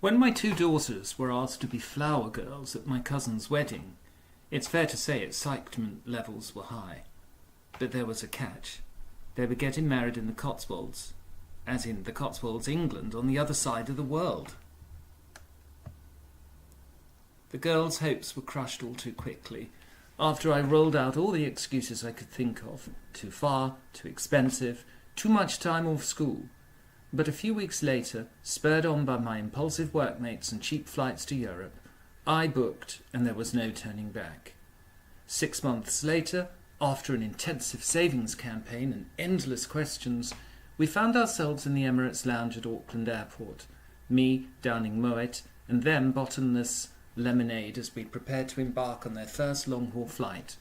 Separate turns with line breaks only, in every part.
When my two daughters were asked to be flower girls at my cousin's wedding, it's fair to say excitement levels were high. But there was a catch. They were getting married in the Cotswolds, as in the Cotswolds, England, on the other side of the world. The girls' hopes were crushed all too quickly, after I rolled out all the excuses I could think of. Too far, too expensive, too much time off school. But a few weeks later, spurred on by my impulsive workmates and cheap flights to Europe, I booked and there was no turning back. 6 months later, after an intensive savings campaign and endless questions, we found ourselves in the Emirates Lounge at Auckland Airport, me downing Moet and them bottomless lemonade as we prepared to embark on their first long-haul flight.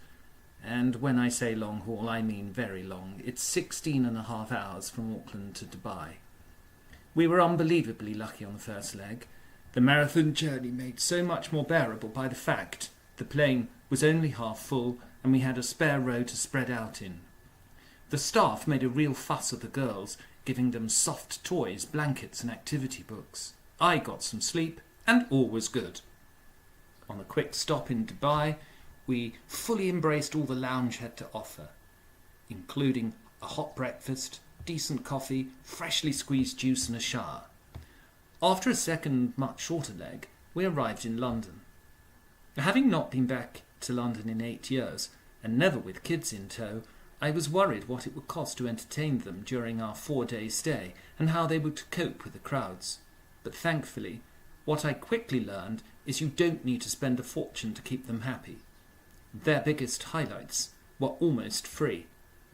And when I say long-haul, I mean very long. It's 16.5 hours from Auckland to Dubai. We were unbelievably lucky on the first leg. The marathon journey made so much more bearable by the fact the plane was only half full and we had a spare row to spread out in. The staff made a real fuss of the girls, giving them soft toys, blankets and activity books. I got some sleep and all was good. On a quick stop in Dubai, we fully embraced all the lounge had to offer, including a hot breakfast, decent coffee, freshly squeezed juice and a shower. After a second, much shorter leg, we arrived in London. Having not been back to London in 8 years, and never with kids in tow, I was worried what it would cost to entertain them during our 4-day stay and how they would cope with the crowds. But thankfully, what I quickly learned is you don't need to spend a fortune to keep them happy. Their biggest highlights were almost free: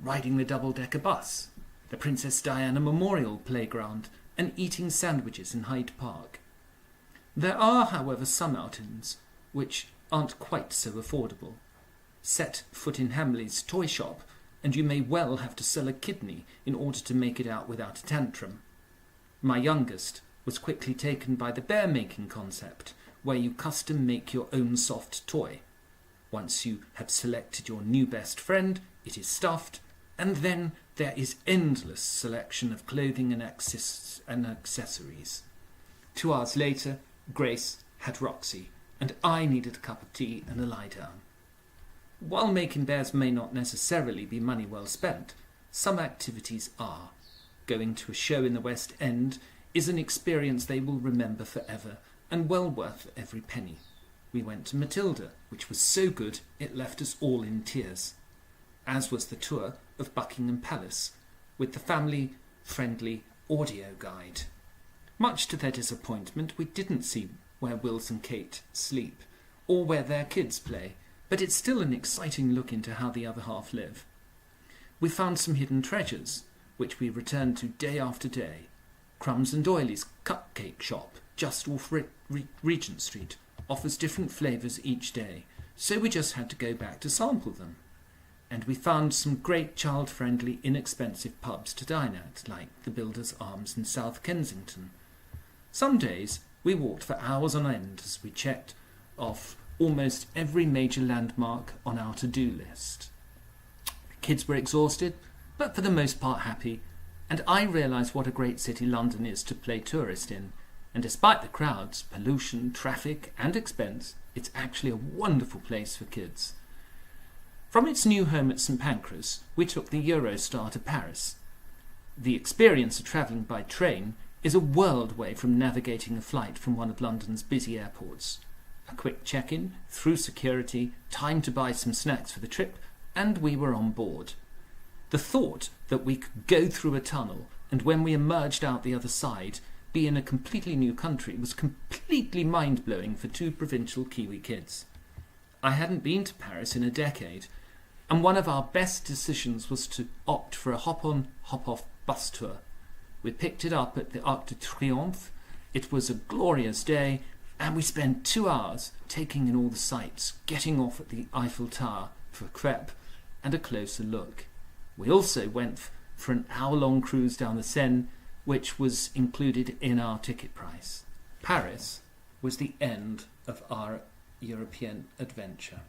riding the double-decker bus, the Princess Diana Memorial Playground, and eating sandwiches in Hyde Park. There are, however, some outings which aren't quite so affordable. Set foot in Hamley's toy shop, and you may well have to sell a kidney in order to make it out without a tantrum. My youngest was quickly taken by the bear-making concept, where you custom make your own soft toy. Once you have selected your new best friend, it is stuffed, and then there is endless selection of clothing and accessories. 2 hours later, Grace had Roxy, and I needed a cup of tea and a lie down. While making bears may not necessarily be money well spent, some activities are. Going to a show in the West End is an experience they will remember forever, and well worth every penny. We went to Matilda, which was so good it left us all in tears, as was the tour of Buckingham Palace, with the family-friendly audio guide. Much to their disappointment, we didn't see where Wills and Kate sleep, or where their kids play, but it's still an exciting look into how the other half live. We found some hidden treasures, which we returned to day after day. Crumbs and Doyley's cupcake shop, just off Regent Street, offers different flavours each day, so we just had to go back to sample them. And we found some great child-friendly, inexpensive pubs to dine at, like the Builders Arms in South Kensington. Some days we walked for hours on end as we checked off almost every major landmark on our to-do list. The kids were exhausted, but for the most part happy, and I realised what a great city London is to play tourist in, and despite the crowds, pollution, traffic and expense, it's actually a wonderful place for kids. From its new home at St Pancras, we took the Eurostar to Paris. The experience of travelling by train is a world away from navigating a flight from one of London's busy airports. A quick check-in, through security, time to buy some snacks for the trip, and we were on board. The thought that we could go through a tunnel and when we emerged out the other side, be in a completely new country was completely mind-blowing for 2 provincial Kiwi kids. I hadn't been to Paris in a decade, and one of our best decisions was to opt for a hop-on, hop-off bus tour. We picked it up at the Arc de Triomphe. It was a glorious day, and we spent 2 hours taking in all the sights, getting off at the Eiffel Tower for a crepe and a closer look. We also went for an hour-long cruise down the Seine, which was included in our ticket price. Paris was the end of our European adventure.